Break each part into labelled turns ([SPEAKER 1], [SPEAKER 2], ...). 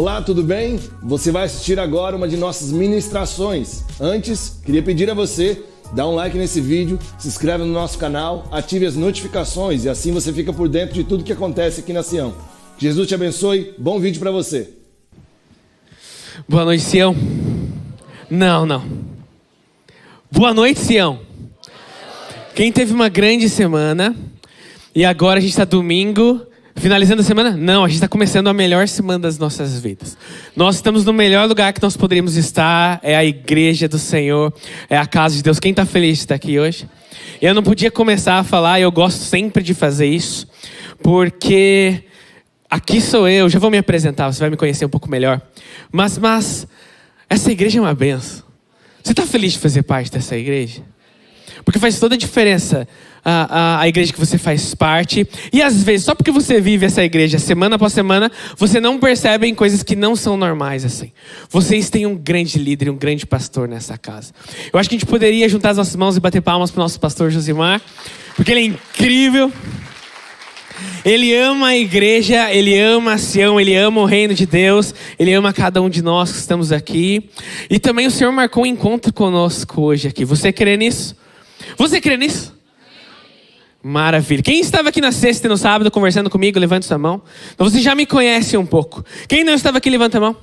[SPEAKER 1] Olá, tudo bem? Você vai assistir agora uma de nossas ministrações. Antes, queria pedir a você, dá um like nesse vídeo, se inscreve no nosso canal, ative as notificações e assim você fica por dentro de tudo que acontece aqui na Sião. Que Jesus te abençoe, bom vídeo para você.
[SPEAKER 2] Boa noite, Sião. Não. Boa noite, Sião. Quem teve uma grande semana e agora a gente está domingo, finalizando a semana? Não, a gente está começando a melhor semana das nossas vidas. Nós estamos no melhor lugar que nós poderíamos estar, é a igreja do Senhor, é a casa de Deus. Quem está feliz de estar aqui hoje? Eu não podia começar a falar, eu gosto sempre de fazer isso, porque aqui sou eu, já vou me apresentar, você vai me conhecer um pouco melhor. Mas essa igreja é uma benção. Você está feliz de fazer parte dessa igreja? Porque faz toda a diferença a igreja que você faz parte. E às vezes, só porque você vive essa igreja semana após semana, você não percebe coisas que não são normais assim. Vocês têm um grande líder, um grande pastor nessa casa. Eu acho que a gente poderia juntar as nossas mãos e bater palmas para o nosso pastor Josimar, porque ele é incrível. Ele ama a igreja, ele ama a Sião, ele ama o reino de Deus, ele ama cada um de nós que estamos aqui. E também o Senhor marcou um encontro conosco hoje aqui. Você crê nisso? Você crê nisso? Maravilha. Quem estava aqui na sexta e no sábado conversando comigo, levante sua mão. Então você já me conhece um pouco. Quem não estava aqui, levanta a mão.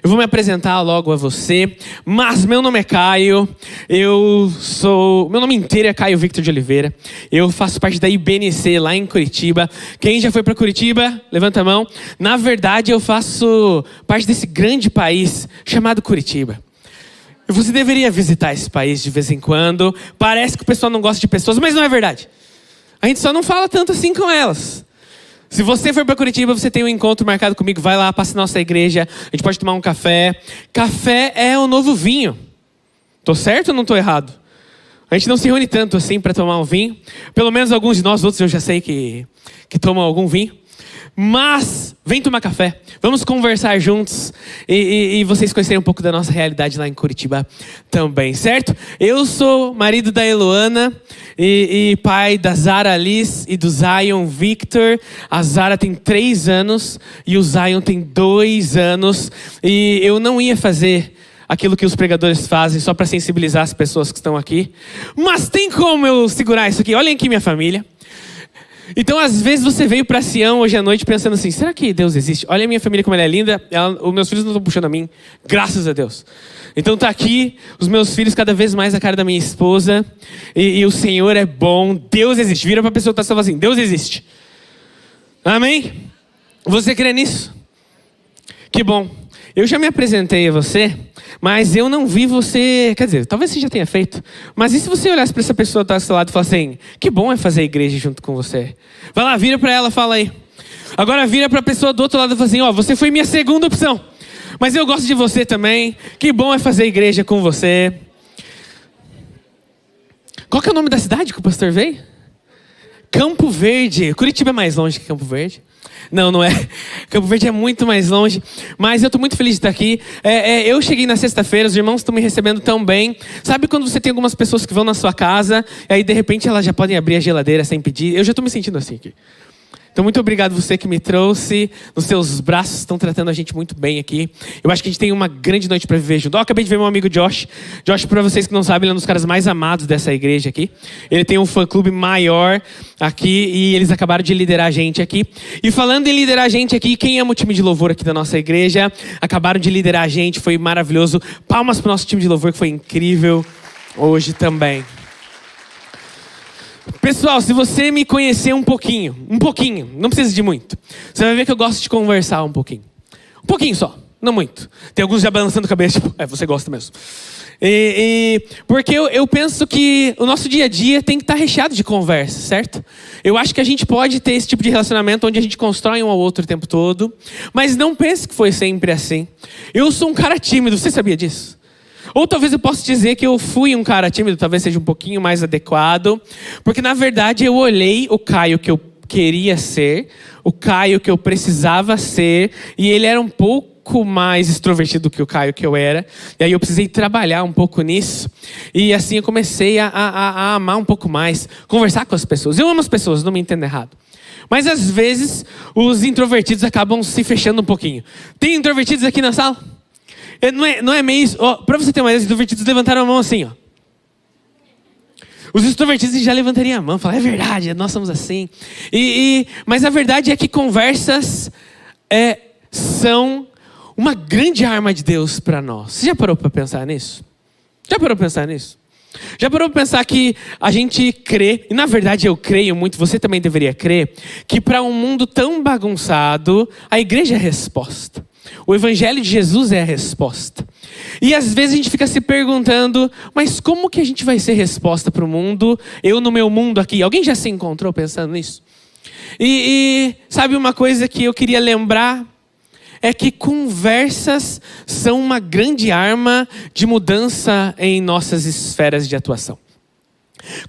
[SPEAKER 2] Eu vou me apresentar logo a você, mas meu nome é Caio, meu nome inteiro é Caio Victor de Oliveira, eu faço parte da IBNC lá em Curitiba. Quem já foi para Curitiba? Levanta a mão. Na verdade eu faço parte desse grande país chamado Curitiba. Você deveria visitar esse país de vez em quando. Parece que o pessoal não gosta de pessoas, mas não é verdade. A gente só não fala tanto assim com elas. Se você for para Curitiba, você tem um encontro marcado comigo, vai lá, passa na nossa igreja, a gente pode tomar um café. Café é o novo vinho. Tô certo ou não tô errado? A gente não se reúne tanto assim para tomar um vinho. Pelo menos alguns de nós, outros eu já sei que tomam algum vinho. Mas, vem tomar café, vamos conversar juntos e vocês conhecerem um pouco da nossa realidade lá em Curitiba também, certo? Eu sou marido da Eloana e pai da Zara Alice e do Zion Victor. A Zara tem 3 anos e o Zion tem 2 anos. E eu não ia fazer aquilo que os pregadores fazem só para sensibilizar as pessoas que estão aqui. Mas tem como eu segurar isso aqui? Olhem aqui minha família. Então, às vezes você veio para Sião hoje à noite pensando assim, será que Deus existe? Olha a minha família como ela é linda, os meus filhos não estão puxando a mim, graças a Deus. Então tá aqui, os meus filhos cada vez mais a cara da minha esposa, e o Senhor é bom, Deus existe. Vira para a pessoa que está falando assim, Deus existe. Amém? Você crê nisso? Que bom. Eu já me apresentei a você, mas eu não vi você... Quer dizer, talvez você já tenha feito. Mas e se você olhasse para essa pessoa que está ao seu lado e falasse assim, que bom é fazer igreja junto com você. Vai lá, vira para ela, fala aí. Agora vira para a pessoa do outro lado e fala assim, você foi minha segunda opção. Mas eu gosto de você também. Que bom é fazer igreja com você. Qual que é o nome da cidade que o pastor veio? Campo Verde. Curitiba é mais longe que Campo Verde. Não é. Campo Verde é muito mais longe. Mas eu estou muito feliz de estar aqui. Eu cheguei na sexta-feira, os irmãos estão me recebendo tão bem. Sabe quando você tem algumas pessoas que vão na sua casa, e aí de repente elas já podem abrir a geladeira sem pedir? Eu já estou me sentindo assim aqui. Então muito obrigado você que me trouxe. Nos seus braços estão tratando a gente muito bem aqui. Eu acho que a gente tem uma grande noite para viver junto. Acabei de ver meu amigo Josh. Josh, para vocês que não sabem, ele é um dos caras mais amados dessa igreja aqui. Ele tem um fã-clube maior aqui e eles acabaram de liderar a gente aqui. E falando em liderar a gente aqui, quem ama o time de louvor aqui da nossa igreja? Acabaram de liderar a gente, foi maravilhoso. Palmas para o nosso time de louvor que foi incrível hoje também. Pessoal, se você me conhecer um pouquinho, não precisa de muito. Você vai ver que eu gosto de conversar um pouquinho. Um pouquinho só, não muito. Tem alguns já balançando a cabeça, tipo, você gosta mesmo. Porque eu penso que o nosso dia a dia tem que estar recheado de conversa, certo? Eu acho que a gente pode ter esse tipo de relacionamento onde a gente constrói um ao outro o tempo todo. Mas não pense que foi sempre assim. Eu sou um cara tímido, você sabia disso? Ou talvez eu possa dizer que eu fui um cara tímido, talvez seja um pouquinho mais adequado. Porque na verdade eu olhei o Caio que eu queria ser, o Caio que eu precisava ser, e ele era um pouco mais extrovertido do que o Caio que eu era. E aí eu precisei trabalhar um pouco nisso. E assim eu comecei a amar um pouco mais, conversar com as pessoas. Eu amo as pessoas, não me entenda errado. Mas às vezes os introvertidos acabam se fechando um pouquinho. Tem introvertidos aqui na sala? Não é meio isso. Para você ter uma ideia, os introvertidos levantaram a mão assim, ó. Os extrovertidos já levantariam a mão, falaram, é verdade, nós somos assim. Mas a verdade é que conversas são uma grande arma de Deus para nós. Você já parou para pensar nisso? Já parou para pensar nisso? Já parou para pensar que a gente crê, e na verdade eu creio muito, você também deveria crer, que para um mundo tão bagunçado, a igreja é a resposta. O evangelho de Jesus é a resposta. E às vezes a gente fica se perguntando, mas como que a gente vai ser resposta para o mundo? Eu no meu mundo aqui. Alguém já se encontrou pensando nisso? E sabe uma coisa que eu queria lembrar? É que conversas são uma grande arma de mudança em nossas esferas de atuação.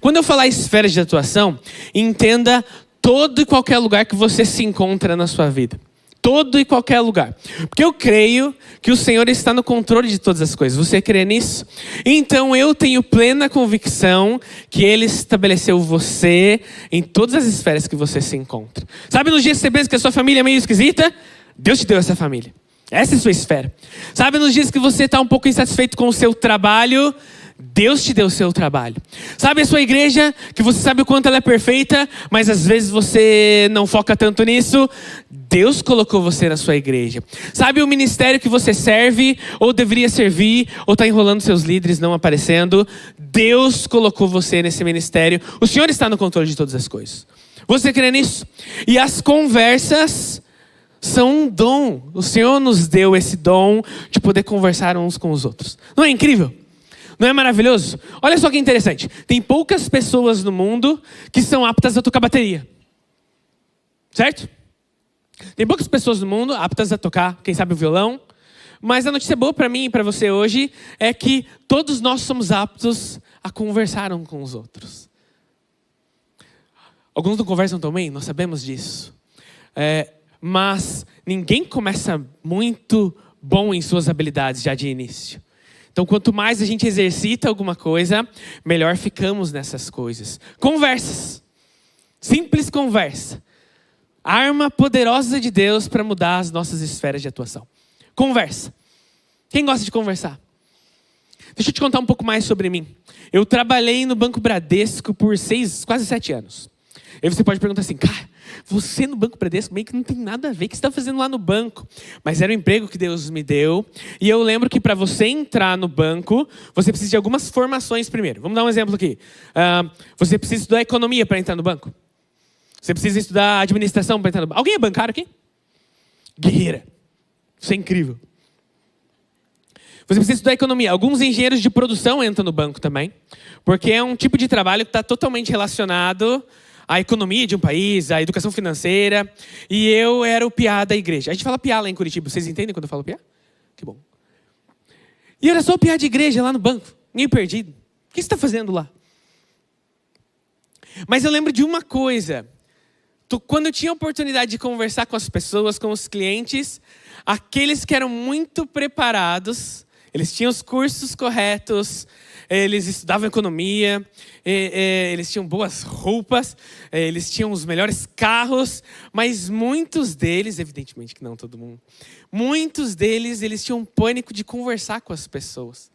[SPEAKER 2] Quando eu falar esferas de atuação, entenda todo e qualquer lugar que você se encontra na sua vida. Todo e qualquer lugar. Porque eu creio que o Senhor está no controle de todas as coisas. Você crê nisso? Então eu tenho plena convicção que Ele estabeleceu você em todas as esferas que você se encontra. Sabe nos dias que você pensa que a sua família é meio esquisita? Deus te deu essa família. Essa é a sua esfera. Sabe nos dias que você está um pouco insatisfeito com o seu trabalho? Deus te deu o seu trabalho. Sabe a sua igreja, que você sabe o quanto ela é perfeita, mas às vezes você não foca tanto nisso? Deus colocou você na sua igreja. Sabe o ministério que você serve, ou deveria servir, ou está enrolando seus líderes não aparecendo? Deus colocou você nesse ministério. O Senhor está no controle de todas as coisas. Você crê nisso? E as conversas são um dom. O Senhor nos deu esse dom de poder conversar uns com os outros. Não é incrível? Não é maravilhoso? Olha só que interessante. Tem poucas pessoas no mundo que são aptas a tocar bateria. Certo? Tem poucas pessoas no mundo aptas a tocar, quem sabe, o violão. Mas a notícia boa para mim e para você hoje é que todos nós somos aptos a conversar uns com os outros. Alguns não conversam também, nós sabemos disso. Mas ninguém começa muito bom em suas habilidades já de início. Então, quanto mais a gente exercita alguma coisa, melhor ficamos nessas coisas. Conversas. Simples conversa. Arma poderosa de Deus para mudar as nossas esferas de atuação. Conversa. Quem gosta de conversar? Deixa eu te contar um pouco mais sobre mim. Eu trabalhei no Banco Bradesco por quase 7 anos. Aí você pode perguntar assim, cara, você no Banco Bradesco meio que não tem nada a ver. O que você está fazendo lá no banco? Mas era o emprego que Deus me deu. E eu lembro que para você entrar no banco, você precisa de algumas formações primeiro. Vamos dar um exemplo aqui. Você precisa estudar economia para entrar no banco. Você precisa estudar administração para entrar no banco. Alguém é bancário aqui? Guerreira. Isso é incrível. Você precisa estudar economia. Alguns engenheiros de produção entram no banco também. Porque é um tipo de trabalho que está totalmente relacionado à economia de um país, à educação financeira. E eu era o piá da igreja. A gente fala piá lá em Curitiba. Vocês entendem quando eu falo piá? Que bom. E eu era só o piá de igreja lá no banco. Meio perdido. O que você está fazendo lá? Mas eu lembro de uma coisa. Quando eu tinha a oportunidade de conversar com as pessoas, com os clientes, aqueles que eram muito preparados, eles tinham os cursos corretos, eles estudavam economia, eles tinham boas roupas, eles tinham os melhores carros, mas muitos deles, evidentemente que não todo mundo, muitos deles, eles tinham pânico de conversar com as pessoas.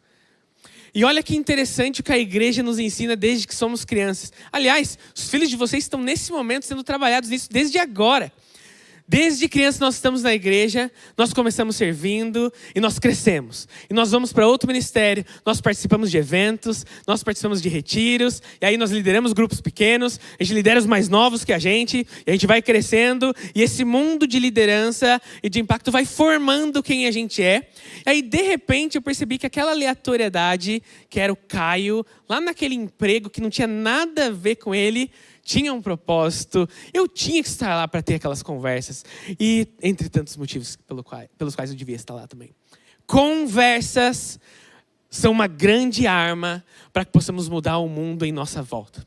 [SPEAKER 2] E olha que interessante o que a igreja nos ensina desde que somos crianças. Aliás, os filhos de vocês estão nesse momento sendo trabalhados nisso desde agora. Desde criança nós estamos na igreja, nós começamos servindo e nós crescemos. E nós vamos para outro ministério, nós participamos de eventos, nós participamos de retiros, e aí nós lideramos grupos pequenos, a gente lidera os mais novos que a gente, e a gente vai crescendo, e esse mundo de liderança e de impacto vai formando quem a gente é. E aí, de repente, eu percebi que aquela aleatoriedade, que era o Caio, lá naquele emprego que não tinha nada a ver com ele, tinha um propósito, eu tinha que estar lá para ter aquelas conversas. E entre tantos motivos pelos quais eu devia estar lá também. Conversas são uma grande arma para que possamos mudar o mundo em nossa volta.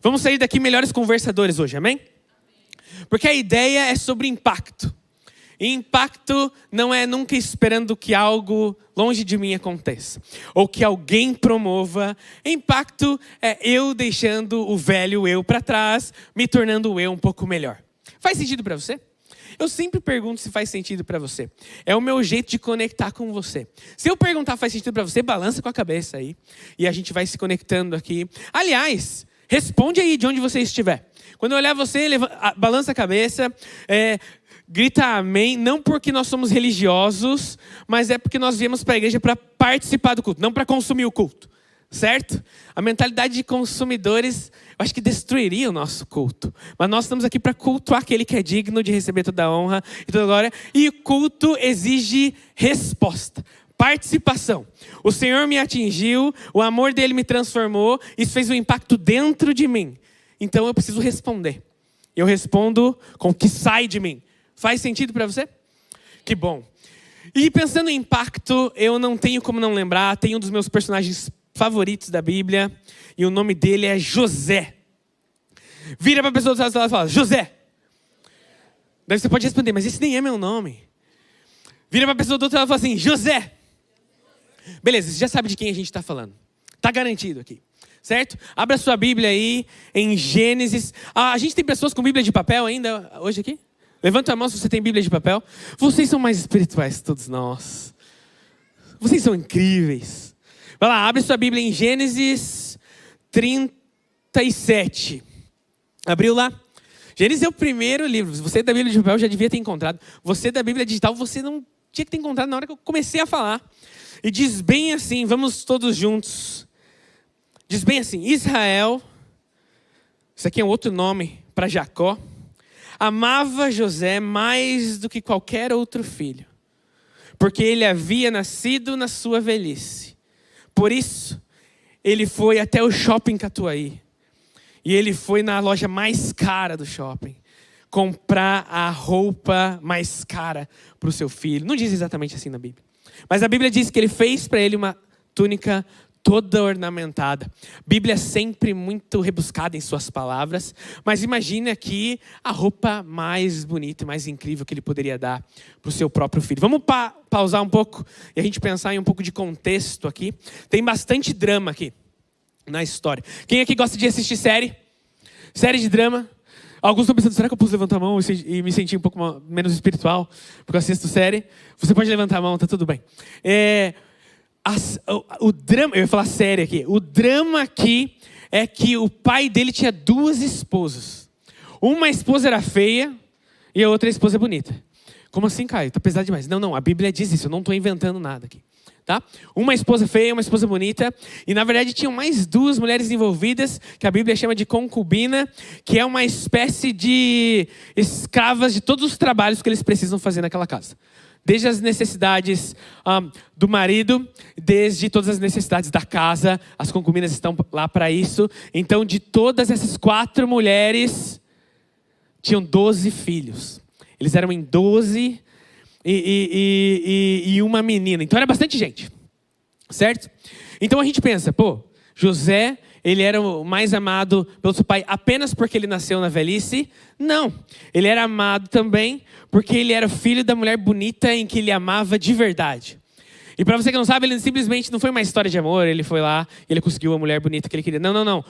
[SPEAKER 2] Vamos sair daqui melhores conversadores hoje, amém? Porque a ideia é sobre impacto. Impacto não é nunca esperando que algo longe de mim aconteça, ou que alguém promova. Impacto é eu deixando o velho eu para trás, me tornando o eu um pouco melhor. Faz sentido para você? Eu sempre pergunto se faz sentido para você. É o meu jeito de conectar com você. Se eu perguntar faz sentido para você, balança com a cabeça aí. E a gente vai se conectando aqui. Aliás, responde aí de onde você estiver. Quando eu olhar você, balança a cabeça, grita amém. Não porque nós somos religiosos, mas é porque nós viemos para a igreja para participar do culto, não para consumir o culto. Certo? A mentalidade de consumidores, eu acho que destruiria o nosso culto. Mas nós estamos aqui para cultuar aquele que é digno de receber toda a honra e toda a glória. E o culto exige resposta, participação. O Senhor me atingiu, o amor dele me transformou, isso fez um impacto dentro de mim. Então eu preciso responder. Eu respondo com o que sai de mim. Faz sentido para você? Que bom. E pensando em impacto, eu não tenho como não lembrar, tem um dos meus personagens favoritos da Bíblia, e o nome dele é José. Vira para a pessoa do lado e fala, José. Daí você pode responder, mas esse nem é meu nome. Vira para a pessoa do outro lado e fala assim, José. Beleza, você já sabe de quem a gente está falando. Está garantido aqui, certo? Abra sua Bíblia aí, em Gênesis. A gente tem pessoas com Bíblia de papel ainda hoje aqui? Levanta a mão se você tem Bíblia de papel. Vocês são mais espirituais que todos nós. Vocês são incríveis. Vai lá, abre sua Bíblia em Gênesis 37. Abriu lá? Gênesis é o primeiro livro. Você da Bíblia de papel já devia ter encontrado. Você da Bíblia digital, você não tinha que ter encontrado na hora que eu comecei a falar. E diz bem assim, vamos todos juntos. Diz bem assim, Israel, isso aqui é um outro nome para Jacó, amava José mais do que qualquer outro filho, porque ele havia nascido na sua velhice. Por isso, ele foi até o shopping Catuaí. E ele foi na loja mais cara do shopping. Comprar a roupa mais cara para o seu filho. Não diz exatamente assim na Bíblia. Mas a Bíblia diz que ele fez para ele uma túnica toda ornamentada. Bíblia sempre muito rebuscada em suas palavras. Mas imagine aqui a roupa mais bonita e mais incrível que ele poderia dar para o seu próprio filho. Vamos pausar um pouco e a gente pensar em um pouco de contexto aqui. Tem bastante drama aqui na história. Quem aqui gosta de assistir série? Série de drama? Alguns estão pensando, será que eu posso levantar a mão e me sentir um pouco menos espiritual porque eu assisto série? Você pode levantar a mão, tá tudo bem. O drama, eu ia falar sério aqui. O drama aqui é que o pai dele tinha duas esposas. Uma esposa era feia e a outra esposa é bonita. Como assim, Caio? Tá pesado demais. Não, a Bíblia diz isso, eu não estou inventando nada aqui. Tá? Uma esposa feia, uma esposa bonita. E na verdade tinham mais duas mulheres envolvidas, que a Bíblia chama de concubina, que é uma espécie de escravas de todos os trabalhos que eles precisam fazer naquela casa. Desde as necessidades do marido, desde todas as necessidades da casa, as concubinas estão lá para isso. Então, de todas essas 4 mulheres, tinham 12 filhos. Eles eram em 12 e uma menina. Então, era bastante gente, certo? Então, a gente pensa, José, ele era o mais amado pelo seu pai apenas porque ele nasceu na velhice? Não. Ele era amado também porque ele era filho da mulher bonita em que ele amava de verdade. E para você que não sabe, ele simplesmente não foi uma história de amor. Ele foi lá e ele conseguiu a mulher bonita que ele queria. Não.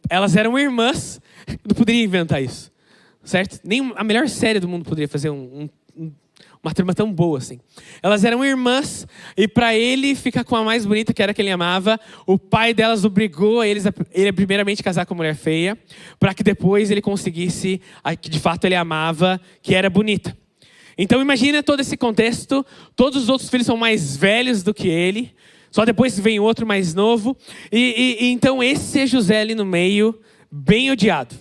[SPEAKER 2] Elas eram irmãs. Não poderia inventar isso. Certo? Nem a melhor série do mundo poderia fazer uma trama tão boa assim. Elas eram irmãs e para ele ficar com a mais bonita, que era a que ele amava, o pai delas obrigou ele a primeiramente casar com a mulher feia, para que depois ele conseguisse a que de fato ele amava, que era bonita. Então imagina todo esse contexto, todos os outros filhos são mais velhos do que ele, só depois vem outro mais novo, e então esse é José ali no meio, bem odiado.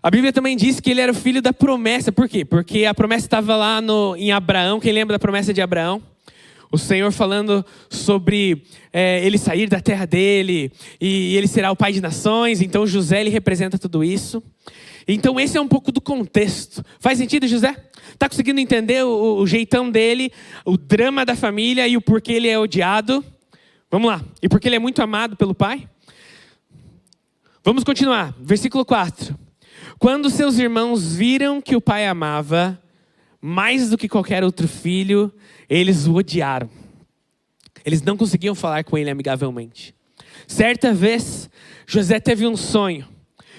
[SPEAKER 2] A Bíblia também diz que ele era o filho da promessa. Por quê? Porque a promessa estava lá em Abraão. Quem lembra da promessa de Abraão? O Senhor falando sobre ele sair da terra dele e ele será o pai de nações. Então José, ele representa tudo isso. Então esse é um pouco do contexto. Faz sentido, José? Está conseguindo entender o jeitão dele, o drama da família e o porquê ele é odiado? Vamos lá. E porque ele é muito amado pelo pai? Vamos continuar. Versículo 4. Quando seus irmãos viram que o pai amava mais do que qualquer outro filho, eles o odiaram. Eles não conseguiam falar com ele amigavelmente. Certa vez, José teve um sonho.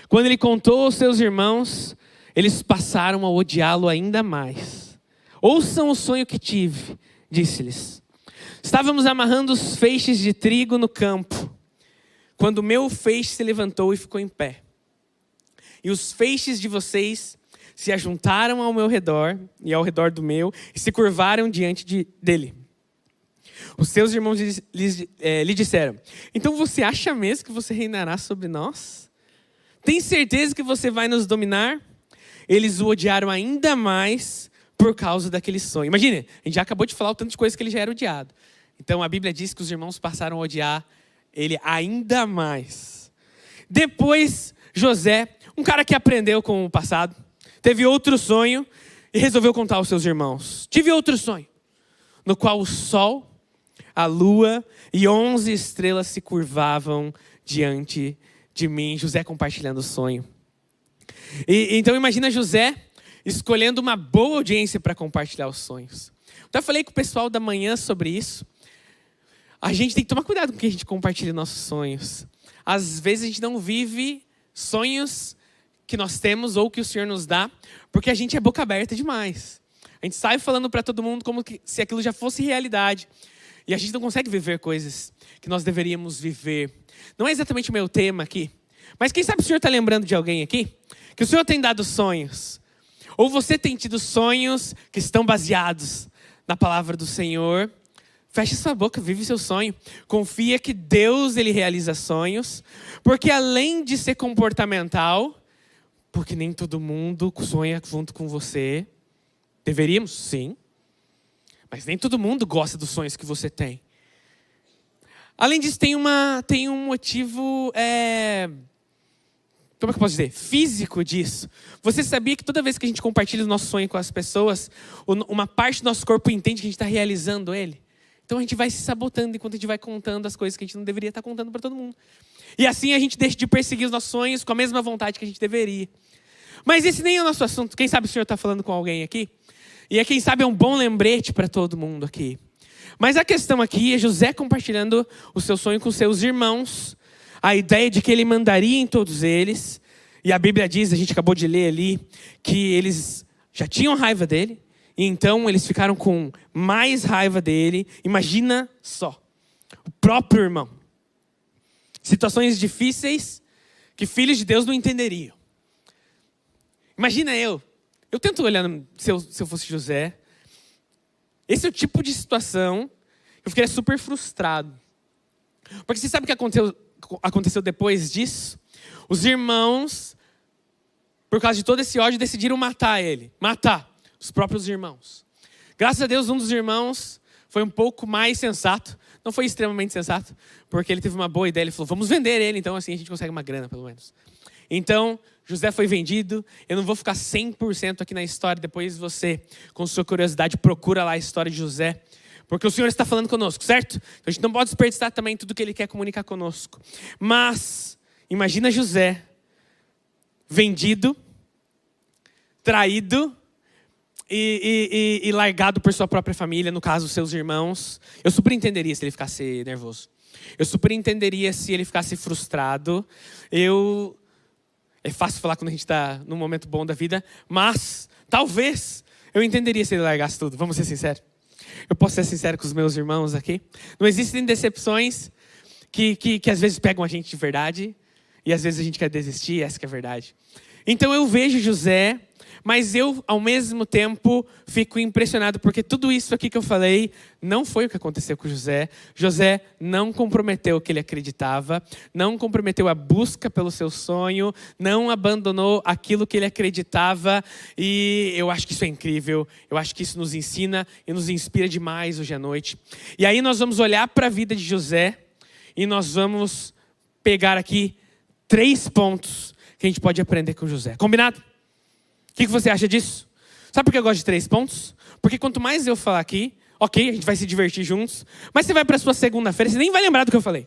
[SPEAKER 2] Quando ele contou aos seus irmãos, eles passaram a odiá-lo ainda mais. Ouçam o sonho que tive, disse-lhes. Estávamos amarrando os feixes de trigo no campo, quando o meu feixe se levantou e ficou em pé. E os feixes de vocês se ajuntaram ao meu redor e ao redor do meu e se curvaram diante dele. Os seus irmãos lhe disseram: então você acha mesmo que você reinará sobre nós? Tem certeza que você vai nos dominar? Eles o odiaram ainda mais por causa daquele sonho. Imagine, a gente já acabou de falar o tanto de coisa que ele já era odiado. Então a Bíblia diz que os irmãos passaram a odiar ele ainda mais. Depois, José, um cara que aprendeu com o passado, teve outro sonho e resolveu contar aos seus irmãos. Tive outro sonho, no qual o sol, a lua e 11 estrelas se curvavam diante de mim. José compartilhando o sonho. Então imagina José escolhendo uma boa audiência para compartilhar os sonhos. Então eu falei com o pessoal da manhã sobre isso. A gente tem que tomar cuidado com o que a gente compartilha nossos sonhos. Às vezes a gente não vive sonhos que nós temos ou que o Senhor nos dá, porque a gente é boca aberta demais. A gente sai falando para todo mundo como se aquilo já fosse realidade. E a gente não consegue viver coisas que nós deveríamos viver. Não é exatamente o meu tema aqui, mas quem sabe o Senhor está lembrando de alguém aqui? Que o Senhor tem dado sonhos. Ou você tem tido sonhos que estão baseados na palavra do Senhor. Feche sua boca, vive seu sonho. Confia que Deus, Ele realiza sonhos. Porque além de ser comportamental, porque nem todo mundo sonha junto com você. Deveríamos, sim. Mas nem todo mundo gosta dos sonhos que você tem. Além disso, tem um motivo, como é que eu posso dizer? Físico disso. Você sabia que toda vez que a gente compartilha o nosso sonho com as pessoas, uma parte do nosso corpo entende que a gente está realizando ele? Então a gente vai se sabotando enquanto a gente vai contando as coisas que a gente não deveria estar contando para todo mundo. E assim a gente deixa de perseguir os nossos sonhos com a mesma vontade que a gente deveria. Mas esse nem é o nosso assunto. Quem sabe o Senhor está falando com alguém aqui? E quem sabe é um bom lembrete para todo mundo aqui. Mas a questão aqui é José compartilhando o seu sonho com seus irmãos. A ideia de que ele mandaria em todos eles. E a Bíblia diz, a gente acabou de ler ali, que eles já tinham raiva dele. E então eles ficaram com mais raiva dele. Imagina só, o próprio irmão. Situações difíceis que filhos de Deus não entenderiam. Imagina eu tento olhar, se eu fosse José, esse é o tipo de situação que eu ficaria super frustrado. Porque você sabe o que aconteceu depois disso? Os irmãos, por causa de todo esse ódio, decidiram matar ele. Matar os próprios irmãos. Graças a Deus, um dos irmãos foi um pouco mais sensato. Não foi extremamente sensato, porque ele teve uma boa ideia. Ele falou, vamos vender ele, então assim a gente consegue uma grana, pelo menos. Então, José foi vendido. Eu não vou ficar 100% aqui na história. Depois você, com sua curiosidade, procura lá a história de José. Porque o Senhor está falando conosco, certo? Então a gente não pode desperdiçar também tudo que Ele quer comunicar conosco. Mas, imagina José, vendido, traído e largado por sua própria família, no caso, seus irmãos. Eu super entenderia se ele ficasse nervoso. Eu super entenderia se ele ficasse frustrado. É fácil falar quando a gente está num momento bom da vida, mas talvez eu entenderia se ele largasse tudo. Vamos ser sinceros. Eu posso ser sincero com os meus irmãos aqui. Não existem decepções que às vezes pegam a gente de verdade e às vezes a gente quer desistir, essa que é a verdade. Então eu vejo José, mas eu ao mesmo tempo fico impressionado porque tudo isso aqui que eu falei não foi o que aconteceu com José. José não comprometeu o que ele acreditava, não comprometeu a busca pelo seu sonho, não abandonou aquilo que ele acreditava e eu acho que isso é incrível, eu acho que isso nos ensina e nos inspira demais hoje à noite. E aí nós vamos olhar para a vida de José e nós vamos pegar aqui 3 pontos que a gente pode aprender com José. Combinado? O que você acha disso? Sabe por que eu gosto de 3 pontos? Porque quanto mais eu falar aqui, ok, a gente vai se divertir juntos, mas você vai para a sua segunda-feira, você nem vai lembrar do que eu falei.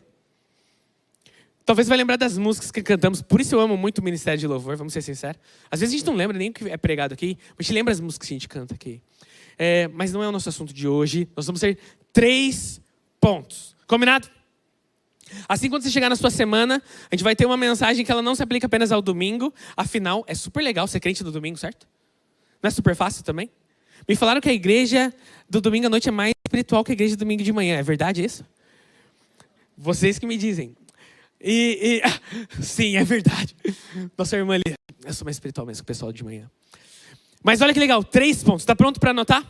[SPEAKER 2] Talvez vai lembrar das músicas que cantamos. Por isso eu amo muito o Ministério de Louvor, vamos ser sinceros. Às vezes a gente não lembra nem o que é pregado aqui, mas a gente lembra as músicas que a gente canta aqui. Mas não é o nosso assunto de hoje. Nós vamos ter 3 pontos. Combinado? Assim, quando você chegar na sua semana, a gente vai ter uma mensagem que ela não se aplica apenas ao domingo. Afinal, é super legal ser crente no domingo, certo? Não é super fácil também? Me falaram que a igreja do domingo à noite é mais espiritual que a igreja do domingo de manhã. É verdade isso? Vocês que me dizem. Sim, é verdade. Nossa irmã ali, eu sou mais espiritual mesmo que o pessoal de manhã. Mas olha que legal, 3 pontos. Está pronto para anotar?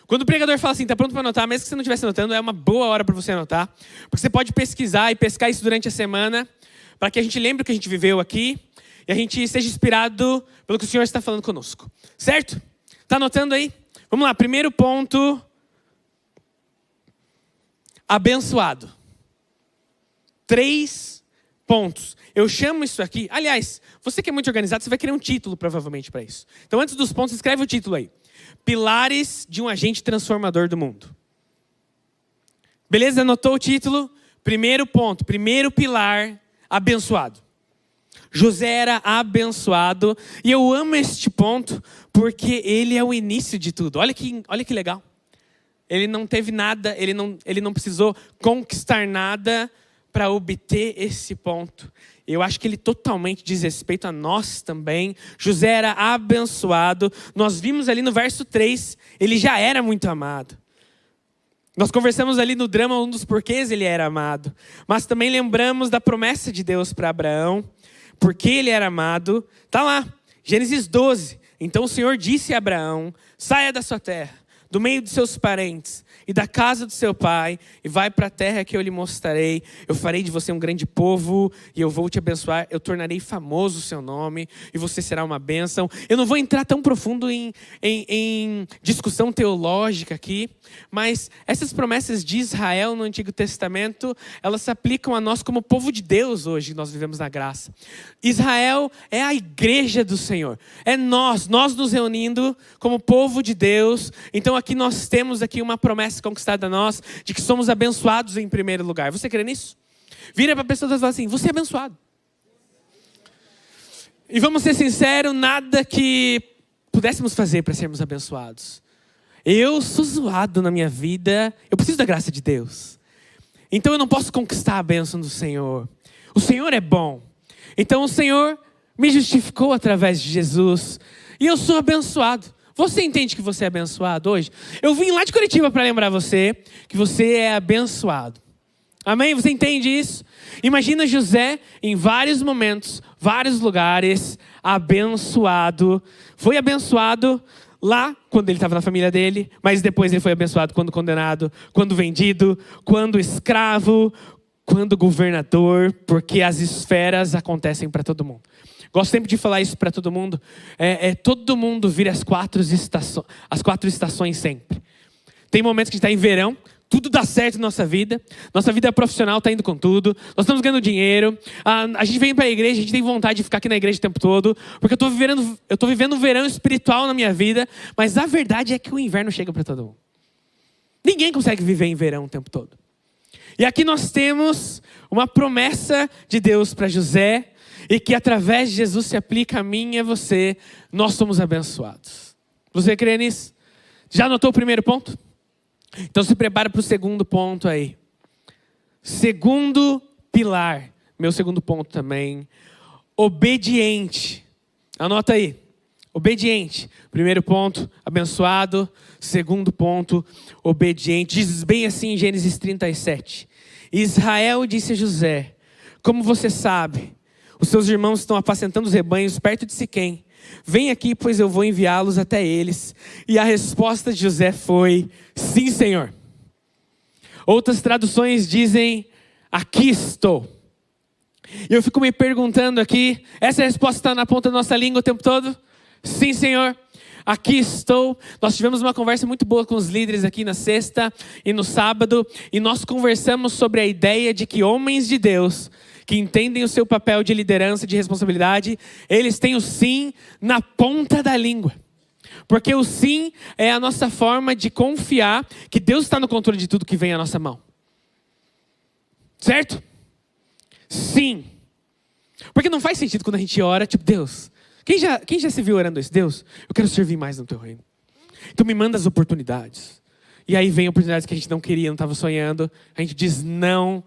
[SPEAKER 2] Quando o pregador fala assim, está pronto para anotar, mesmo que você não estivesse anotando, é uma boa hora para você anotar. Porque você pode pesquisar e pescar isso durante a semana, para que a gente lembre o que a gente viveu aqui e a gente seja inspirado pelo que o Senhor está falando conosco. Certo? Está anotando aí? Vamos lá, primeiro ponto. Abençoado. 3 pontos. Eu chamo isso aqui... Aliás, você que é muito organizado, você vai querer um título provavelmente para isso. Então, antes dos pontos, escreve o título aí. Pilares de um agente transformador do mundo. Beleza? Anotou o título? Primeiro ponto, primeiro pilar, abençoado. José era abençoado. E eu amo este ponto porque ele é o início de tudo. Olha que legal. Ele não teve nada, ele não precisou conquistar nada para obter esse ponto. Eu acho que ele totalmente diz respeito a nós também. José era abençoado. Nós vimos ali no verso 3, ele já era muito amado. Nós conversamos ali no drama um dos porquês ele era amado. Mas também lembramos da promessa de Deus para Abraão. Porque ele era amado. Está lá, Gênesis 12. Então o Senhor disse a Abraão, saia da sua terra, do meio de seus parentes e da casa do seu pai, e vai para a terra que eu lhe mostrarei. Eu farei de você um grande povo, e eu vou te abençoar. Eu tornarei famoso o seu nome, e você será uma bênção. Eu não vou entrar tão profundo em discussão teológica aqui, mas essas promessas de Israel no Antigo Testamento, elas se aplicam a nós como povo de Deus hoje, nós vivemos na graça. Israel é a igreja do Senhor. É nós nos reunindo como povo de Deus. Então aqui nós temos aqui uma promessa conquistada a nós, de que somos abençoados em primeiro lugar. Você crê nisso? Vira para a pessoa e fala assim, você é abençoado. E vamos ser sinceros, nada que pudéssemos fazer para sermos abençoados. Eu sou zoado na minha vida, eu preciso da graça de Deus. Então eu não posso conquistar a bênção do Senhor. O Senhor é bom. Então o Senhor me justificou através de Jesus. E eu sou abençoado. Você entende que você é abençoado hoje? Eu vim lá de Curitiba para lembrar você que você é abençoado. Amém? Você entende isso? Imagina José em vários momentos, vários lugares, abençoado. Foi abençoado lá quando ele estava na família dele, mas depois ele foi abençoado quando condenado, quando vendido, quando escravo, quando governador, porque as esferas acontecem para todo mundo. Gosto sempre de falar isso para todo mundo. Todo mundo vira as 4 estações sempre. Tem momentos que a gente está em verão, tudo dá certo na nossa vida profissional está indo com tudo, nós estamos ganhando dinheiro, a gente vem para a igreja, a gente tem vontade de ficar aqui na igreja o tempo todo, porque eu estou vivendo um verão espiritual na minha vida, mas a verdade é que o inverno chega para todo mundo. Ninguém consegue viver em verão o tempo todo. E aqui nós temos uma promessa de Deus para José, e que através de Jesus se aplica a mim e a você, nós somos abençoados. Você crê nisso? Já anotou o primeiro ponto? Então se prepara para o segundo ponto aí. Segundo pilar, meu segundo ponto também, obediente. Anota aí, obediente. Primeiro ponto, abençoado. Segundo ponto, obediente. Diz bem assim em Gênesis 37. Israel disse a José, como você sabe, os seus irmãos estão apacentando os rebanhos perto de Siquém. Vem aqui, pois eu vou enviá-los até eles. E a resposta de José foi, sim, Senhor. Outras traduções dizem, aqui estou. E eu fico me perguntando aqui, essa resposta está na ponta da nossa língua o tempo todo? Sim, Senhor. Aqui estou. Nós tivemos uma conversa muito boa com os líderes aqui na sexta e no sábado. E nós conversamos sobre a ideia de que homens de Deus que entendem o seu papel de liderança, de responsabilidade, eles têm o sim na ponta da língua. Porque o sim é a nossa forma de confiar que Deus está no controle de tudo que vem à nossa mão. Certo? Sim. Porque não faz sentido quando a gente ora, tipo, Deus, quem já se viu orando isso? Deus, eu quero servir mais no teu reino. Então me manda as oportunidades. E aí vem oportunidades que a gente não queria, não estava sonhando. A gente diz não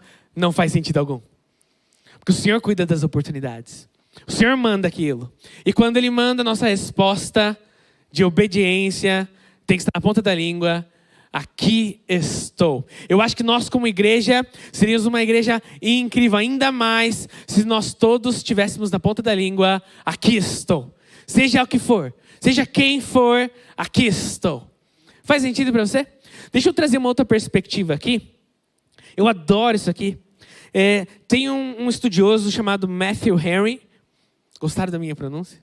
[SPEAKER 2] faz sentido algum. Porque o Senhor cuida das oportunidades. O Senhor manda aquilo. E quando Ele manda, a nossa resposta de obediência tem que estar na ponta da língua. Aqui estou. Eu acho que nós como igreja seríamos uma igreja incrível, ainda mais se nós todos estivéssemos na ponta da língua. Aqui estou. Seja o que for, seja quem for, aqui estou. Faz sentido para você? Deixa eu trazer uma outra perspectiva aqui. Eu adoro isso aqui. Tem um estudioso chamado Matthew Henry. Gostaram da minha pronúncia?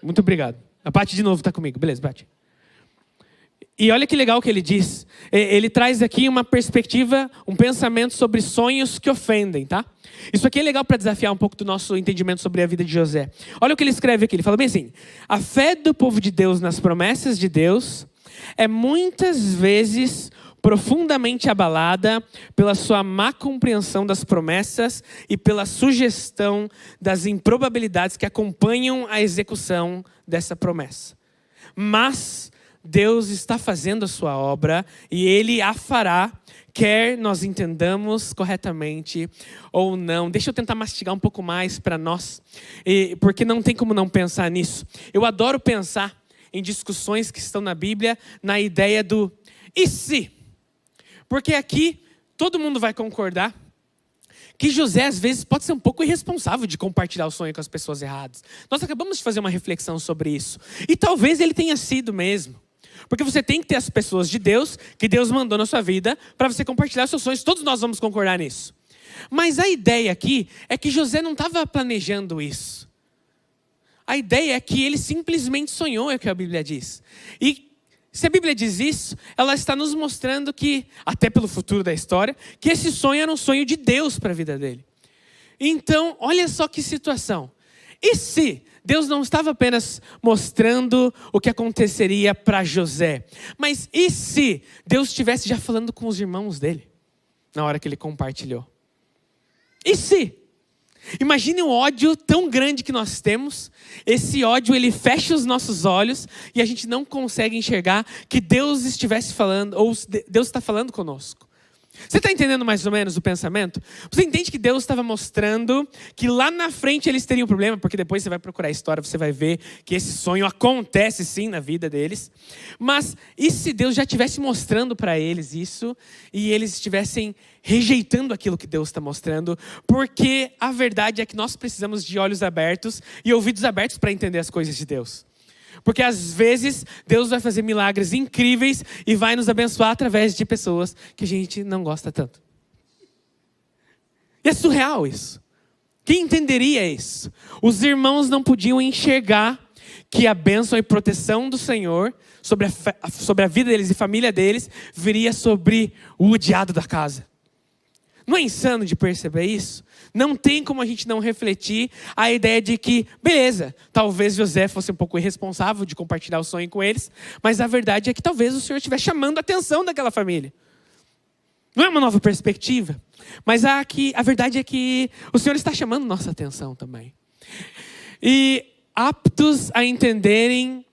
[SPEAKER 2] Muito obrigado. A Paty de novo está comigo. Beleza, Paty. E olha que legal que ele diz. Ele traz aqui uma perspectiva, um pensamento sobre sonhos que ofendem, tá? Isso aqui é legal para desafiar um pouco do nosso entendimento sobre a vida de José. Olha o que ele escreve aqui. Ele fala bem assim: a fé do povo de Deus nas promessas de Deus é muitas vezes profundamente abalada pela sua má compreensão das promessas e pela sugestão das improbabilidades que acompanham a execução dessa promessa. Mas Deus está fazendo a sua obra e Ele a fará, quer nós entendamos corretamente ou não. Deixa eu tentar mastigar um pouco mais para nós, porque não tem como não pensar nisso. Eu adoro pensar em discussões que estão na Bíblia, na ideia do e se? Porque aqui todo mundo vai concordar que José às vezes pode ser um pouco irresponsável de compartilhar o sonho com as pessoas erradas. Nós acabamos de fazer uma reflexão sobre isso. E talvez ele tenha sido mesmo. Porque você tem que ter as pessoas de Deus, que Deus mandou na sua vida, para você compartilhar seus sonhos. Todos nós vamos concordar nisso. Mas a ideia aqui é que José não estava planejando isso. A ideia é que ele simplesmente sonhou, é o que a Bíblia diz. E se a Bíblia diz isso, ela está nos mostrando que, até pelo futuro da história, que esse sonho era um sonho de Deus para a vida dele. Então, olha só que situação. E se Deus não estava apenas mostrando o que aconteceria para José, mas e se Deus estivesse já falando com os irmãos dele, na hora que ele compartilhou? E se? Imagine o ódio tão grande que nós temos. Esse ódio, ele fecha os nossos olhos e a gente não consegue enxergar que Deus estivesse falando, ou Deus está falando conosco. Você está entendendo mais ou menos o pensamento? Você entende que Deus estava mostrando que lá na frente eles teriam um problema, porque depois você vai procurar a história, você vai ver que esse sonho acontece sim na vida deles. Mas e se Deus já estivesse mostrando para eles isso e eles estivessem rejeitando aquilo que Deus está mostrando? Porque a verdade é que nós precisamos de olhos abertos e ouvidos abertos para entender as coisas de Deus. Porque às vezes Deus vai fazer milagres incríveis e vai nos abençoar através de pessoas que a gente não gosta tanto. E é surreal isso. Quem entenderia isso? Os irmãos não podiam enxergar que a bênção e proteção do Senhor sobre a vida deles e família deles viria sobre o odiado da casa. Não é insano de perceber isso? Não tem como a gente não refletir a ideia de que, beleza, talvez José fosse um pouco irresponsável de compartilhar o sonho com eles, mas a verdade é que talvez o Senhor estivesse chamando a atenção daquela família. Não é uma nova perspectiva, mas a verdade é que o Senhor está chamando nossa atenção também. E aptos a entenderem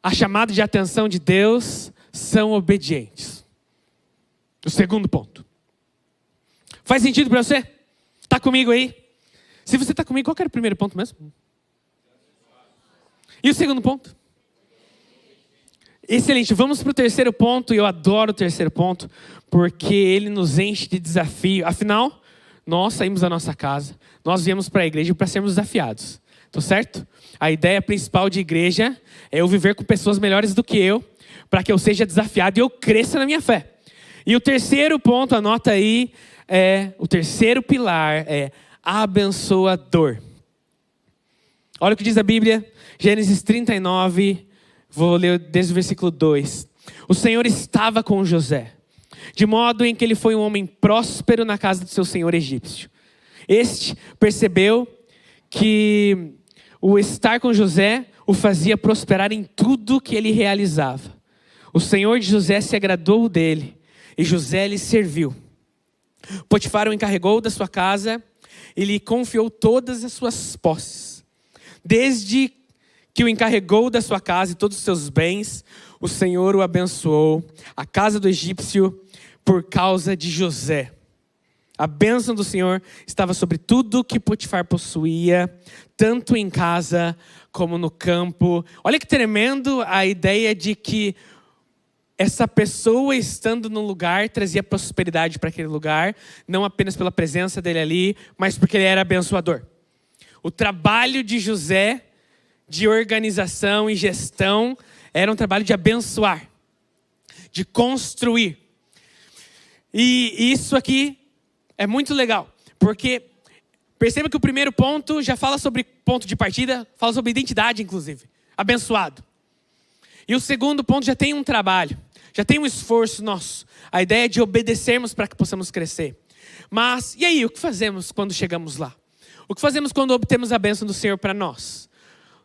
[SPEAKER 2] a chamada de atenção de Deus são obedientes. O segundo ponto. Faz sentido para você? Está comigo aí? Se você está comigo, qual que era o primeiro ponto mesmo? E o segundo ponto? Excelente, vamos para o terceiro ponto. E eu adoro o terceiro ponto, porque ele nos enche de desafio. Afinal, nós saímos da nossa casa, nós viemos para a igreja para sermos desafiados. Tô certo? A ideia principal de igreja é eu viver com pessoas melhores do que eu, para que eu seja desafiado e eu cresça na minha fé. E o terceiro ponto, anota aí, o terceiro pilar é abençoador. Olha o que diz a Bíblia, Gênesis 39, vou ler desde o versículo 2. O Senhor estava com José, de modo em que ele foi um homem próspero na casa do seu senhor egípcio. Este percebeu que o estar com José o fazia prosperar em tudo que ele realizava. O Senhor de José se agradou dele e José lhe serviu. Potifar o encarregou da sua casa e lhe confiou todas as suas posses. Desde que o encarregou da sua casa e todos os seus bens, o Senhor o abençoou, a casa do egípcio, por causa de José. A bênção do Senhor estava sobre tudo que Potifar possuía, tanto em casa como no campo. Olha que tremendo a ideia de que essa pessoa estando num lugar trazia prosperidade para aquele lugar, não apenas pela presença dele ali, mas porque ele era abençoador. O trabalho de José, de organização e gestão, era um trabalho de abençoar, de construir. E isso aqui é muito legal, porque perceba que o primeiro ponto já fala sobre ponto de partida, fala sobre identidade, inclusive, abençoado. E o segundo ponto já tem um trabalho, já tem um esforço nosso, a ideia de obedecermos para que possamos crescer. Mas, e aí, o que fazemos quando chegamos lá? O que fazemos quando obtemos a bênção do Senhor para nós?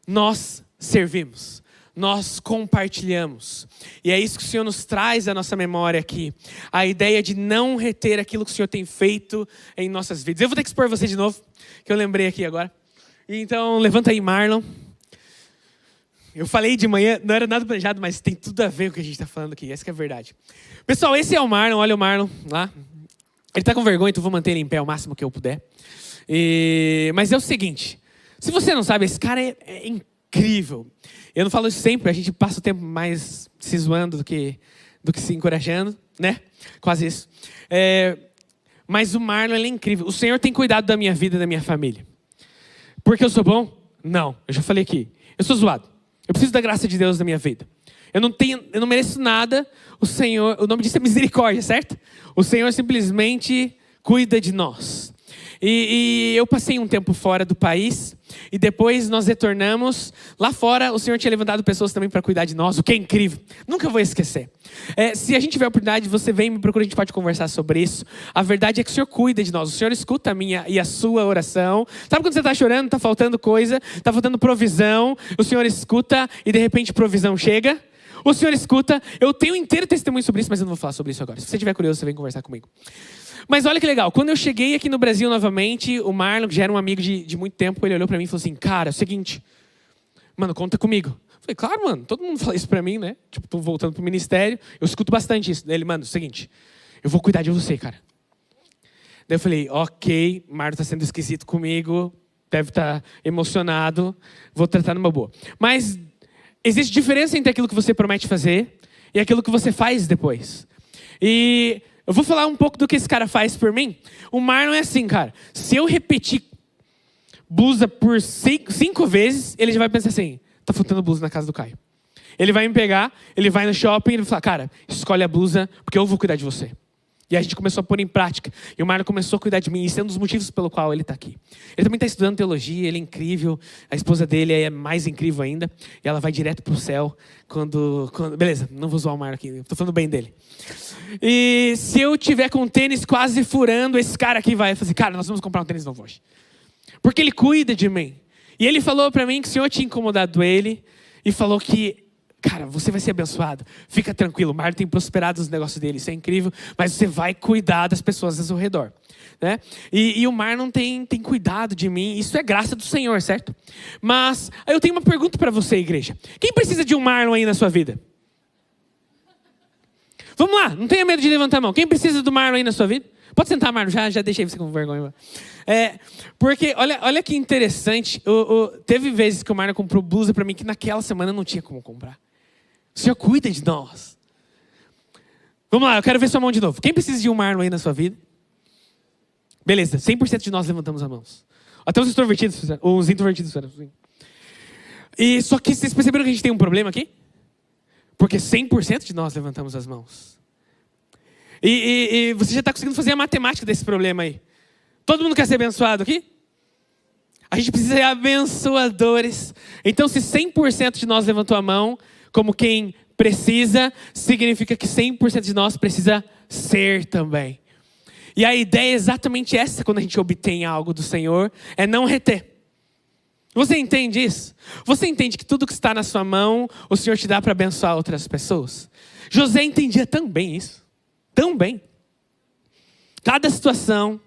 [SPEAKER 2] Nós servimos. Nós compartilhamos. E é isso que o Senhor nos traz à nossa memória aqui. A ideia de não reter aquilo que o Senhor tem feito em nossas vidas. Eu vou ter que expor você de novo, que eu lembrei aqui agora. Então, levanta aí, Marlon. Eu falei de manhã, não era nada planejado, mas tem tudo a ver com o que a gente está falando aqui. Essa que é a verdade. Pessoal, esse é o Marlon. Olha o Marlon lá. Ele está com vergonha, então vou manter ele em pé o máximo que eu puder. Mas é o seguinte. Se você não sabe, esse cara é incrível. Eu não falo isso sempre, a gente passa o tempo mais se zoando do que se encorajando, né? Quase isso. Mas o Marlon, ele é incrível. O Senhor tem cuidado da minha vida e da minha família. Porque eu sou bom? Não. Eu já falei aqui. Eu sou zoado. Eu preciso da graça de Deus na minha vida. Eu não mereço nada. O Senhor, o nome disso é misericórdia, certo? O Senhor simplesmente cuida de nós. E eu passei um tempo fora do país e depois nós retornamos. Lá fora o Senhor tinha levantado pessoas também para cuidar de nós, o que é incrível. Nunca vou esquecer. Se a gente tiver a oportunidade, você vem e me procura, a gente pode conversar sobre isso. A verdade é que o Senhor cuida de nós. O Senhor escuta a minha e a sua oração. Sabe quando você está chorando, está faltando coisa, está faltando provisão. O Senhor escuta e de repente provisão chega. O Senhor escuta. Eu tenho um inteiro testemunho sobre isso, mas eu não vou falar sobre isso agora. Se você estiver curioso, você vem conversar comigo. Mas olha que legal, quando eu cheguei aqui no Brasil novamente, o Marlon, que já era um amigo de muito tempo, ele olhou pra mim e falou assim, cara, é o seguinte, mano, conta comigo. Eu falei, claro, mano, todo mundo fala isso pra mim, né? Tipo, tô voltando pro ministério, eu escuto bastante isso. Daí ele, mano, é o seguinte, eu vou cuidar de você, cara. Daí eu falei, ok, Marlon tá sendo esquisito comigo, deve estar emocionado, vou tratar numa boa. Mas existe diferença entre aquilo que você promete fazer e aquilo que você faz depois. E eu vou falar um pouco do que esse cara faz por mim. O Marlon é assim, cara. Se eu repetir blusa por 5 vezes, ele já vai pensar assim, tá faltando blusa na casa do Caio. Ele vai me pegar, ele vai no shopping e ele vai falar, cara, escolhe a blusa porque eu vou cuidar de você. E a gente começou a pôr em prática. E o Marlon começou a cuidar de mim. Isso é um dos motivos pelo qual ele está aqui. Ele também está estudando teologia, ele é incrível. A esposa dele é mais incrível ainda. E ela vai direto para o céu quando... Beleza, não vou zoar o Marlon aqui. Estou falando bem dele. E se eu tiver com o tênis quase furando, esse cara aqui vai fazer, cara, nós vamos comprar um tênis novo hoje. Porque ele cuida de mim. E ele falou para mim que o Senhor tinha incomodado ele. E falou que, cara, você vai ser abençoado. Fica tranquilo, o Marlon tem prosperado os negócios dele, isso é incrível. Mas você vai cuidar das pessoas ao seu redor, né? E o Marlon tem cuidado de mim. Isso é graça do Senhor, certo? Mas eu tenho uma pergunta para você, igreja. Quem precisa de um Marlon aí na sua vida? Vamos lá, não tenha medo de levantar a mão. Quem precisa do Marlon aí na sua vida? Pode sentar, Marlon, já deixei você com vergonha. Porque, olha que interessante. Teve vezes que o Marlon comprou blusa para mim que naquela semana não tinha como comprar. O Senhor cuida de nós. Vamos lá, eu quero ver sua mão de novo. Quem precisa de um Marlon aí na sua vida? Beleza, 100% de nós levantamos as mãos. Até os extrovertidos fizeram, os introvertidos fizeram. E só que vocês perceberam que a gente tem um problema aqui? Porque 100% de nós levantamos as mãos. E você já está conseguindo fazer a matemática desse problema aí. Todo mundo quer ser abençoado aqui? A gente precisa ser abençoadores. Então, se 100% de nós levantou a mão, como quem precisa, significa que 100% de nós precisa ser também. E a ideia é exatamente essa quando a gente obtém algo do Senhor, é não reter. Você entende isso? Você entende que tudo que está na sua mão, o Senhor te dá para abençoar outras pessoas? José entendia tão bem isso. Tão bem. Cada situação,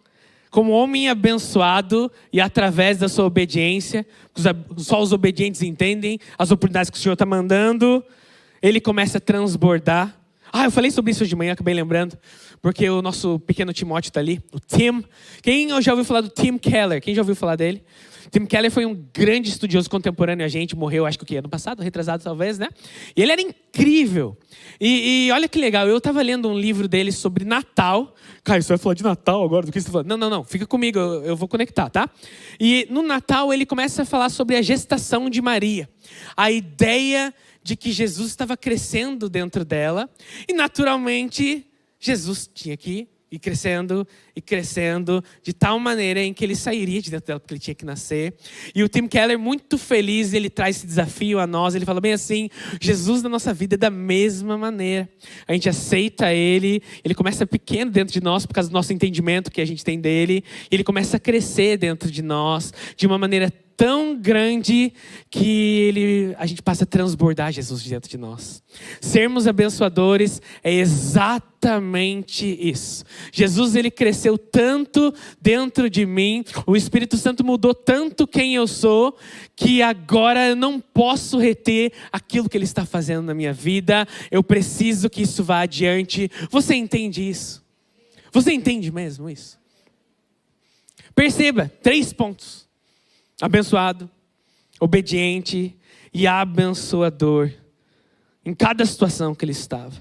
[SPEAKER 2] como homem abençoado e através da sua obediência, só os obedientes entendem as oportunidades que o Senhor está mandando, ele começa a transbordar. Eu falei sobre isso hoje de manhã, acabei lembrando, porque o nosso pequeno Timóteo está ali, o Tim. Quem já ouviu falar do Tim Keller? Quem já ouviu falar dele? Tim Keller foi um grande estudioso contemporâneo a gente, morreu acho que o quê? Ano passado, retrasado talvez, né? E ele era incrível. E olha que legal, eu estava lendo um livro dele sobre Natal. Cara, você vai falar de Natal agora? Do que você está falando? Não, fica comigo, eu vou conectar, tá? E no Natal ele começa a falar sobre a gestação de Maria. A ideia de que Jesus estava crescendo dentro dela. E naturalmente, Jesus tinha que ir crescendo e crescendo, de tal maneira em que ele sairia de dentro dela, porque ele tinha que nascer. E o Tim Keller, muito feliz, ele traz esse desafio a nós. Ele fala bem assim, Jesus na nossa vida é da mesma maneira. A gente aceita ele começa pequeno dentro de nós, por causa do nosso entendimento que a gente tem dele. E ele começa a crescer dentro de nós, de uma maneira tão grande que a gente passa a transbordar Jesus dentro de nós. Sermos abençoadores é exatamente isso. Jesus, ele cresceu tanto dentro de mim, o Espírito Santo mudou tanto quem eu sou, que agora eu não posso reter aquilo que ele está fazendo na minha vida. Eu preciso que isso vá adiante. Você entende isso? Você entende mesmo isso? Perceba, 3 pontos. Abençoado, obediente e abençoador em cada situação que ele estava.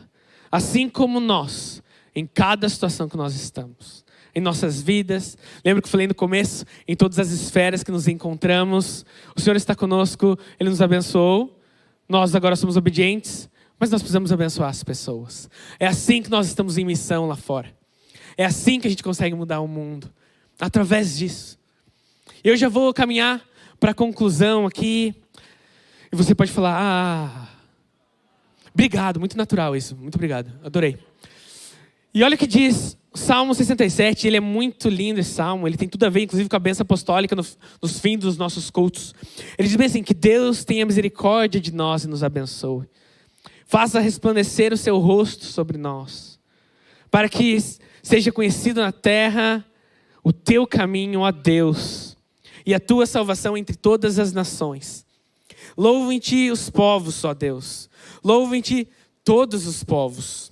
[SPEAKER 2] Assim como nós, em cada situação que nós estamos. Em nossas vidas, lembra que eu falei no começo? Em todas as esferas que nos encontramos. O Senhor está conosco, Ele nos abençoou. Nós agora somos obedientes, mas nós precisamos abençoar as pessoas. É assim que nós estamos em missão lá fora. É assim que a gente consegue mudar o mundo. Através disso. Eu já vou caminhar para a conclusão aqui. E você pode falar, obrigado, muito natural isso. Muito obrigado, adorei. E olha o que diz o Salmo 67, ele é muito lindo esse salmo. Ele tem tudo a ver, inclusive, com a bênção apostólica nos fins dos nossos cultos. Ele diz bem assim, que Deus tenha misericórdia de nós e nos abençoe. Faça resplandecer o seu rosto sobre nós. Para que seja conhecido na terra o teu caminho, ó Deus. E a tua salvação entre todas as nações. Louvem-te os povos, ó Deus. Louvem-te todos os povos.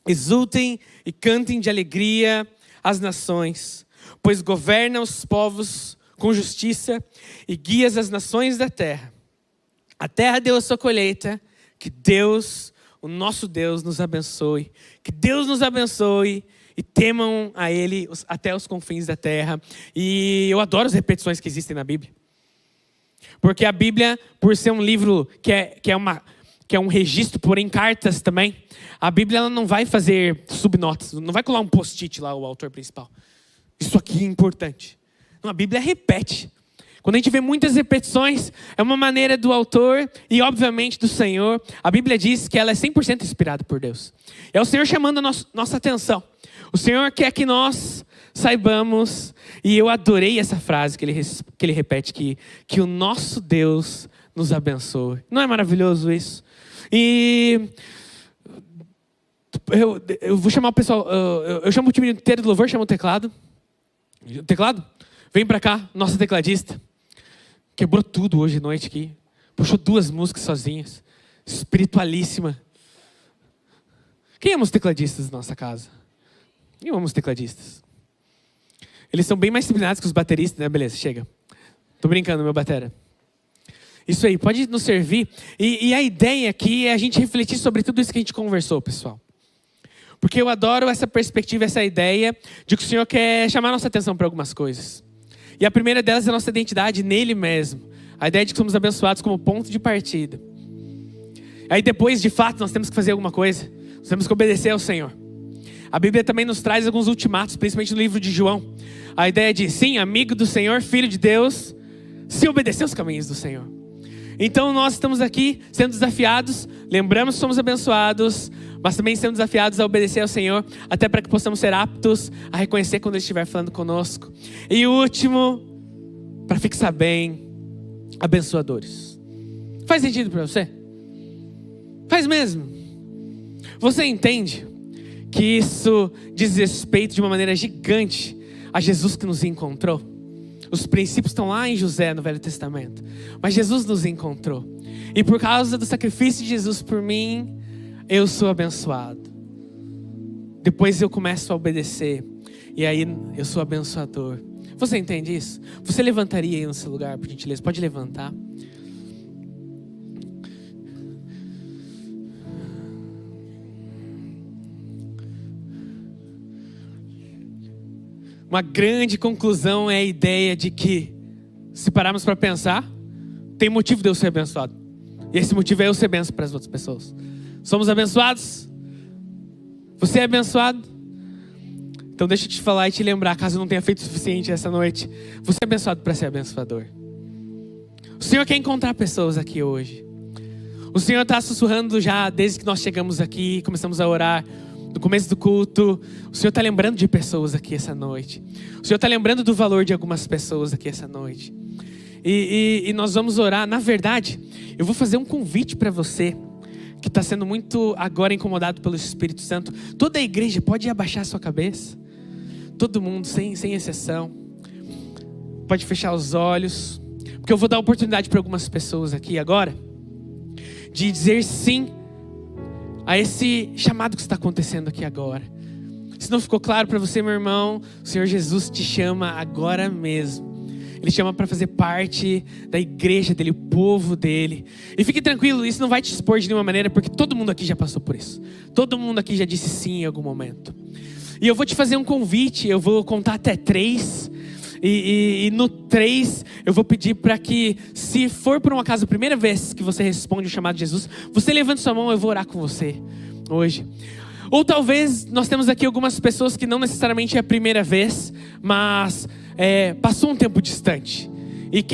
[SPEAKER 2] Exultem e cantem de alegria as nações, pois governa os povos com justiça e guias as nações da terra. A terra deu a sua colheita, que Deus, o nosso Deus, nos abençoe. Que Deus nos abençoe. E temam a Ele até os confins da terra. E eu adoro as repetições que existem na Bíblia. Porque a Bíblia, por ser um livro que é um registro, porém cartas também, a Bíblia ela não vai fazer subnotas, não vai colar um post-it lá, o autor principal. Isso aqui é importante. Não, a Bíblia repete. Quando a gente vê muitas repetições, é uma maneira do autor e obviamente do Senhor. A Bíblia diz que ela é 100% inspirada por Deus. É o Senhor chamando a nossa atenção. O Senhor quer que nós saibamos, e eu adorei essa frase que ele repete, que o nosso Deus nos abençoe. Não é maravilhoso isso? E eu vou chamar o pessoal, eu chamo o time inteiro do louvor, chamo o teclado. O teclado? Vem pra cá, nossa tecladista. Quebrou tudo hoje à noite aqui. Puxou 2 músicas sozinhas. Espiritualíssima. Quem ama os tecladistas da nossa casa? Eu amo os tecladistas. Eles são bem mais disciplinados que os bateristas, né? Beleza, chega. Tô brincando, meu batera. Isso aí, pode nos servir. E a ideia aqui é a gente refletir sobre tudo isso que a gente conversou, pessoal. Porque eu adoro essa perspectiva, essa ideia de que o Senhor quer chamar a nossa atenção para algumas coisas. E a primeira delas é a nossa identidade nele mesmo. A ideia de que somos abençoados como ponto de partida. Aí depois, de fato, nós temos que fazer alguma coisa. Nós temos que obedecer ao Senhor. A Bíblia também nos traz alguns ultimatos, principalmente no livro de João. A ideia de, sim, amigo do Senhor, filho de Deus, se obedecer aos caminhos do Senhor. Então nós estamos aqui sendo desafiados, lembramos que somos abençoados, mas também sendo desafiados a obedecer ao Senhor, até para que possamos ser aptos a reconhecer quando Ele estiver falando conosco. E o último, para fixar bem, abençoadores. Faz sentido para você? Faz mesmo. Você entende que isso diz respeito de uma maneira gigante a Jesus que nos encontrou. Os princípios estão lá em José, no Velho Testamento. Mas Jesus nos encontrou. E por causa do sacrifício de Jesus por mim, eu sou abençoado. Depois eu começo a obedecer. E aí eu sou abençoador. Você entende isso? Você levantaria aí no seu lugar, por gentileza? Pode levantar. Uma grande conclusão é a ideia de que, se pararmos para pensar, tem motivo de eu ser abençoado. E esse motivo é eu ser bênção para as outras pessoas. Somos abençoados? Você é abençoado? Então deixa eu te falar e te lembrar, caso eu não tenha feito o suficiente essa noite. Você é abençoado para ser abençoador. O Senhor quer encontrar pessoas aqui hoje. O Senhor está sussurrando já desde que nós chegamos aqui, começamos a orar. No começo do culto, o Senhor está lembrando de pessoas aqui essa noite. O Senhor está lembrando do valor de algumas pessoas aqui essa noite. E nós vamos orar. Na verdade, eu vou fazer um convite para você que está sendo muito agora incomodado pelo Espírito Santo. Toda a igreja pode abaixar a sua cabeça. Todo mundo, sem exceção. Pode fechar os olhos. Porque eu vou dar oportunidade para algumas pessoas aqui agora de dizer sim a esse chamado que está acontecendo aqui agora. Se não ficou claro para você, meu irmão, o Senhor Jesus te chama agora mesmo. Ele chama para fazer parte da igreja dele, o povo dele. E fique tranquilo, isso não vai te expor de nenhuma maneira, porque todo mundo aqui já passou por isso. Todo mundo aqui já disse sim em algum momento. E eu vou te fazer um convite, eu vou contar até 3. E no 3 eu vou pedir para que, se for por um acaso a primeira vez que você responde o chamado de Jesus, você levante sua mão, eu vou orar com você hoje. Ou talvez nós temos aqui algumas pessoas que não necessariamente é a primeira vez, mas passou um tempo distante e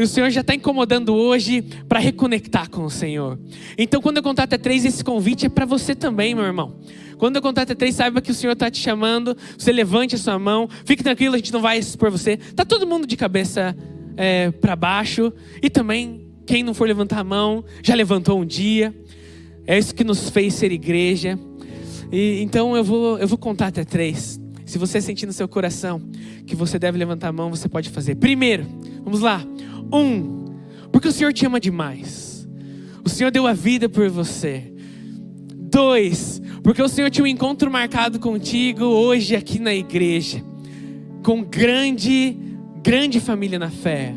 [SPEAKER 2] o Senhor já está incomodando hoje para reconectar com o Senhor. Então quando eu contar até 3, esse convite é para você também, meu irmão. Quando eu contar até 3, saiba que o Senhor está te chamando. Você levante a sua mão. Fique tranquilo, a gente não vai expor você. Está todo mundo de cabeça para baixo. E também, quem não for levantar a mão, já levantou um dia. É isso que nos fez ser igreja. Então eu vou contar até 3. Se você sentir no seu coração que você deve levantar a mão, você pode fazer. Primeiro, vamos lá. 1, porque o Senhor te ama demais. O Senhor deu a vida por você. 2, porque o Senhor tinha um encontro marcado contigo hoje aqui na igreja, com grande família na fé.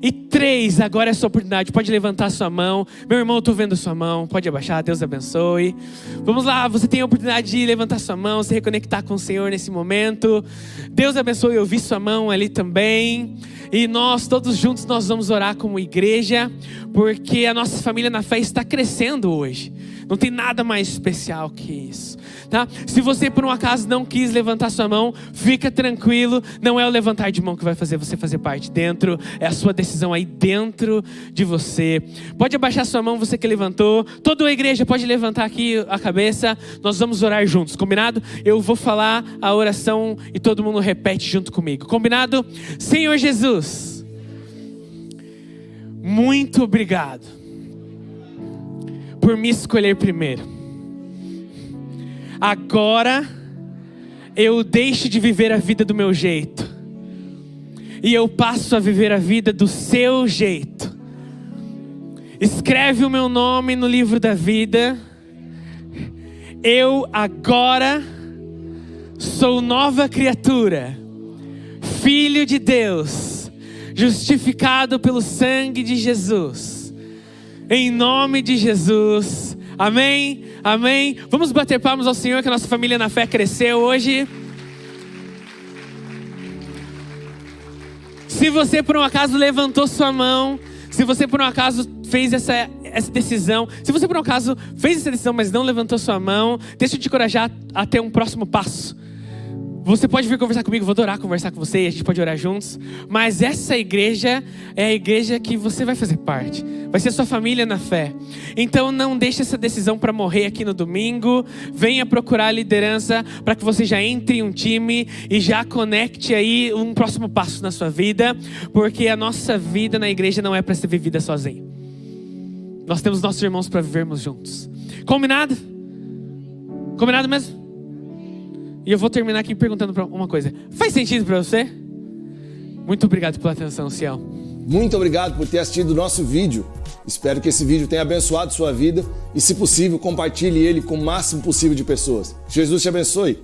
[SPEAKER 2] E 3, agora é a sua oportunidade, pode levantar sua mão. Meu irmão, eu estou vendo sua mão, pode abaixar, Deus abençoe. Vamos lá, você tem a oportunidade de levantar sua mão, se reconectar com o Senhor nesse momento. Deus abençoe, eu vi sua mão ali também. E nós, todos juntos, nós vamos orar como igreja, porque a nossa família na fé está crescendo hoje. Não tem nada mais especial que isso, tá? Se você por um acaso não quis levantar sua mão, fica tranquilo. Não é o levantar de mão que vai fazer você fazer parte dentro. É a sua decisão aí dentro de você. Pode abaixar sua mão, você que levantou. Toda a igreja pode levantar aqui a cabeça. Nós vamos orar juntos, combinado? Eu vou falar a oração e todo mundo repete junto comigo, combinado? Senhor Jesus, muito obrigado por me escolher primeiro. Agora eu deixo de viver a vida do meu jeito e eu passo a viver a vida do seu jeito. Escreve o meu nome no livro da vida. Eu agora sou nova criatura, filho de Deus, justificado pelo sangue de Jesus. Em nome de Jesus, amém, amém. Vamos bater palmas ao Senhor, que a nossa família na fé cresceu hoje. Se você por um acaso levantou sua mão, se você por um acaso fez essa decisão, se você por um acaso fez essa decisão, mas não levantou sua mão, deixa eu te encorajar a ter um próximo passo. Você pode vir conversar comigo, vou adorar conversar com você e a gente pode orar juntos. Mas essa igreja é a igreja que você vai fazer parte. Vai ser a sua família na fé. Então não deixe essa decisão para morrer aqui no domingo. Venha procurar a liderança para que você já entre em um time e já conecte aí um próximo passo na sua vida. Porque a nossa vida na igreja não é para ser vivida sozinho. Nós temos nossos irmãos para vivermos juntos. Combinado? Combinado mesmo? E eu vou terminar aqui perguntando uma coisa. Faz sentido para você? Muito obrigado pela atenção, Sião.
[SPEAKER 1] Muito obrigado por ter assistido o nosso vídeo. Espero que esse vídeo tenha abençoado sua vida e, se possível, compartilhe ele com o máximo possível de pessoas. Jesus te abençoe.